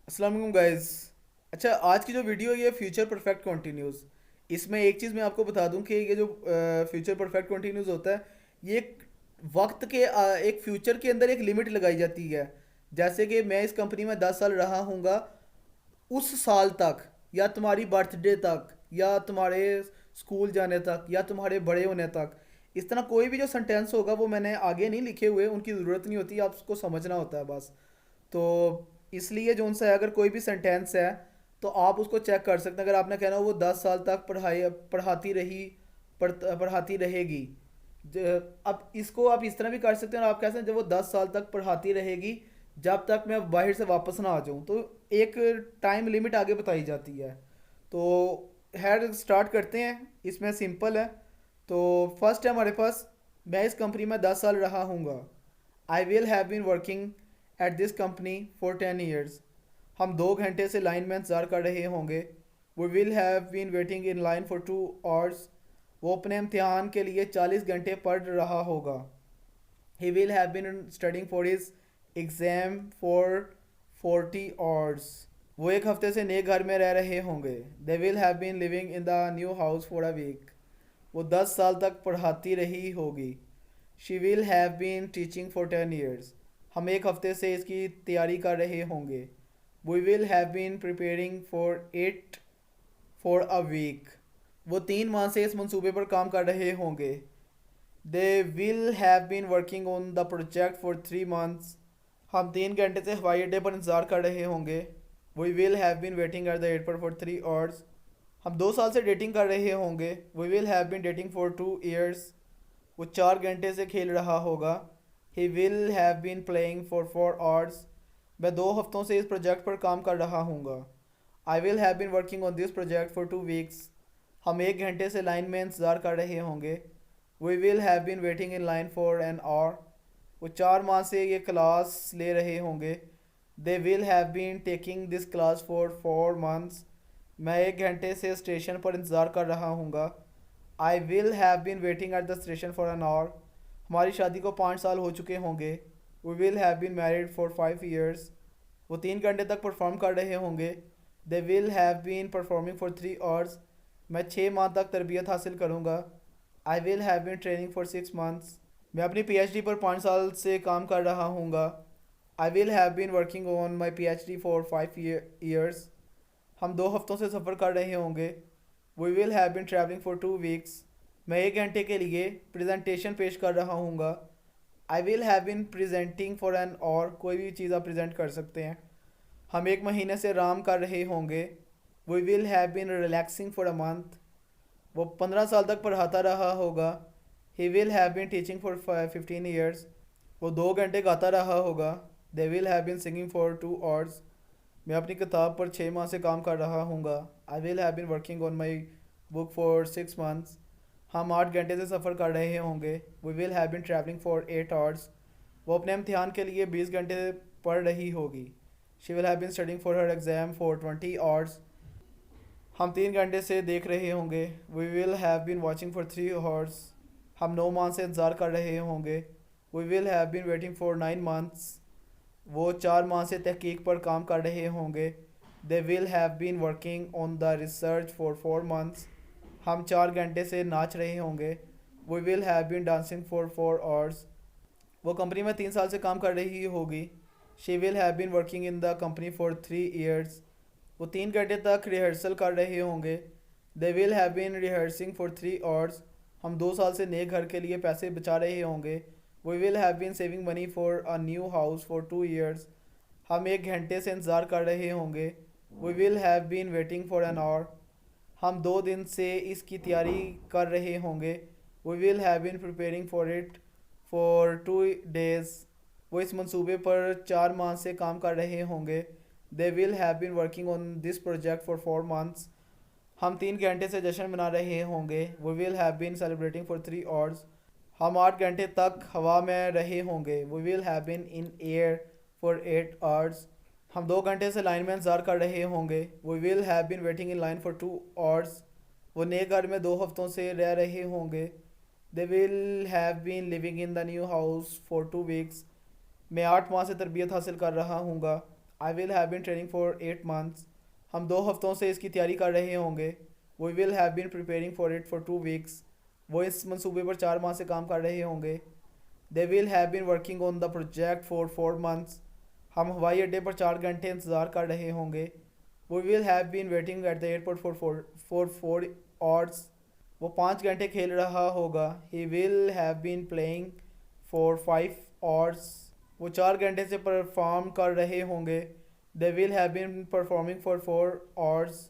السلام علیکم گائز. اچھا, آج کی جو ویڈیو ہے یہ فیوچر پرفیکٹ کنٹینیوز. اس میں ایک چیز میں آپ کو بتا دوں کہ یہ جو فیوچر پرفیکٹ کنٹینیوز ہوتا ہے, یہ ایک وقت کے ایک فیوچر کے اندر ایک لمٹ لگائی جاتی ہے. جیسے کہ میں اس کمپنی میں 10 سال رہا ہوں گا, اس سال تک یا تمہاری برتھ ڈے تک یا تمہارے اسکول جانے تک یا تمہارے بڑے ہونے تک, اس طرح کوئی بھی جو سنٹینس ہوگا وہ میں نے آگے نہیں لکھے ہوئے, ان کی ضرورت نہیں ہوتی, آپ اس کو سمجھنا ہوتا ہے بس. تو اس لیے جو ان سے اگر کوئی بھی سینٹینس ہے تو آپ اس کو چیک کر سکتے ہیں. اگر آپ نے کہنا وہ 10 سال تک پڑھاتی رہی, پڑھاتی رہے گی. اب اس کو آپ اس طرح بھی کر سکتے ہیں, اور آپ کہہ سکتے ہیں جب وہ 10 سال تک پڑھاتی رہے گی جب تک میں باہر سے واپس نہ آ جاؤں. تو ایک ٹائم لمٹ آگے بتائی جاتی ہے. تو ہیڈ اسٹارٹ کرتے ہیں, اس میں سمپل ہے. تو فرسٹ ہے ہمارے پاس, میں اس کمپنی میں 10 سال رہا ہوں گا. I will have been working at this company for 10 years. ہم 2 گھنٹے سے لائن میں انتظار کر رہے ہوں گے. We will have been waiting in line for 2 hours. وہ اپنے امتحان کے لیے 40 گھنٹے پڑھ رہا ہوگا. He will have been studying for his exam for 40 hours. وہ ایک ہفتے سے نئے گھر میں رہ رہے ہوں گے. They will have been living in the new house for a week. وہ 10 سال تک پڑھاتی رہی ہوگی. She will have been teaching for 10 years. ہم ایک ہفتے سے اس کی تیاری کر رہے ہوں گے. We will have been preparing for it for a week. وہ 3 ماہ سے اس منصوبے پر کام کر رہے ہوں گے. They will have been working on the project for 3 months. ہم 3 گھنٹے سے ہوائی اڈے پر انتظار کر رہے ہوں گے. We will have been waiting at the airport for 3 hours. ہم 2 سال سے ڈیٹنگ کر رہے ہوں گے. We will have been dating for 2 years. وہ 4 گھنٹے سے کھیل رہا ہوگا. He will have been playing for 4 hours. میں 2 ہفتوں سے اس پروجیکٹ پر کام کر رہا ہوں گا. I will have been working on this project for 2 weeks. ہم 1 گھنٹے سے لائن میں انتظار کر رہے ہوں گے. We will have been waiting in line for an hour. وہ 4 ماہ سے یہ کلاس لے رہے ہوں گے. They will have been taking this class for 4 months. میں 1 گھنٹے سے اسٹیشن پر انتظار کر رہا ہوں گا. I will have been waiting at the station for an hour. ہماری شادی کو 5 سال ہو چکے ہوں گے. We will have been married for 5 years. وہ 3 گھنٹے تک پرفارم کر رہے ہوں گے. They will have been performing for 3 hours. میں 6 ماہ تک تربیت حاصل کروں گا. I will have been training for 6 months. میں اپنی پی ایچ ڈی پر 5 سال سے کام کر رہا ہوں گا. I will have been working on my P H D for 5 years. ہم 2 ہفتوں سے سفر کر رہے ہوں گے. We will have been travelling for 2 weeks. میں 1 گھنٹے کے لیے پریزنٹیشن پیش کر رہا ہوں گا. I will have been presenting for an hour کوئی بھی چیز آپ پریزنٹ کر سکتے ہیں. ہم 1 مہینے سے آرام کر رہے ہوں گے. We will have been relaxing for a month. وہ 15 سال تک پڑھاتا رہا ہوگا. He will have been teaching for 15 years. وہ 2 گھنٹے گاتا رہا ہوگا. They will have been singing for 2 hours. میں اپنی کتاب پر 6 ماہ سے کام کر رہا ہوں گا. I will have been working on my book for 6 months. ہم 8 گھنٹے سے سفر کر رہے ہوں گے. We will have been travelling for 8 hours. وہ اپنے امتحان کے لیے 20 گھنٹے پڑھ رہی ہوگی. She will have been studying for her exam for 20 hours. ہم 3 گھنٹے سے دیکھ رہے ہوں گے. We will have been watching for 3 hours. ہم 9 ماہ سے انتظار کر رہے ہوں گے. We will have been waiting for 9 months. وہ 4 ماہ سے تحقیق پر کام کر رہے ہوں گے. They will have been working on the research for 4 months. ہم 4 گھنٹے سے ناچ رہے ہوں گے. We will have been dancing for 4 hours. وہ کمپنی میں 3 سال سے کام کر رہی ہوگی. She will have been working in the company for 3 years. وہ 3 گھنٹے تک ریہرسل کر رہے ہوں گے. They will have been rehearsing for 3 hours. ہم 2 سال سے نئے گھر کے لیے پیسے بچا رہے ہوں گے. We will have been saving money for a new house for 2 years. ہم 1 گھنٹے سے انتظار کر رہے ہوں گے. We will have been waiting for an hour. ہم 2 دن سے اس کی تیاری کر رہے ہوں گے. We will have been preparing for it for 2 days. وہ اس منصوبے پر 4 ماہ سے کام کر رہے ہوں گے. They will have been working on this project for 4 months. ہم 3 گھنٹے سے جشن منا رہے ہوں گے. We will have been celebrating for 3 hours. ہم 8 گھنٹے تک ہوا میں رہے ہوں گے. We will have been in air for 8 hours. ہم 2 گھنٹے سے لائن میں انتظار کر رہے ہوں گے. We will have been waiting in line for 2 hours. وہ نئے گھر میں 2 ہفتوں سے رہ رہے ہوں گے. They will have been living in the new house for 2 weeks. میں 8 ماہ سے تربیت حاصل کر رہا ہوں گا. I will have been training for 8 months. ہم 2 ہفتوں سے اس کی تیاری کر رہے ہوں گے. We will have been preparing for it for 2 weeks. وہ اس منصوبے پر 4 ماہ سے کام کر رہے ہوں گے. They will have been working on the project for 4 months. ہم ہوائی اڈے پر 4 گھنٹے انتظار کر رہے ہوں گے. We will have been waiting at the airport for 4 hours. وہ 5 گھنٹے کھیل رہا ہوگا. He will have been playing for 5 hours. وہ 4 گھنٹے سے پرفارم کر رہے ہوں گے. They will have been performing for 4 hours.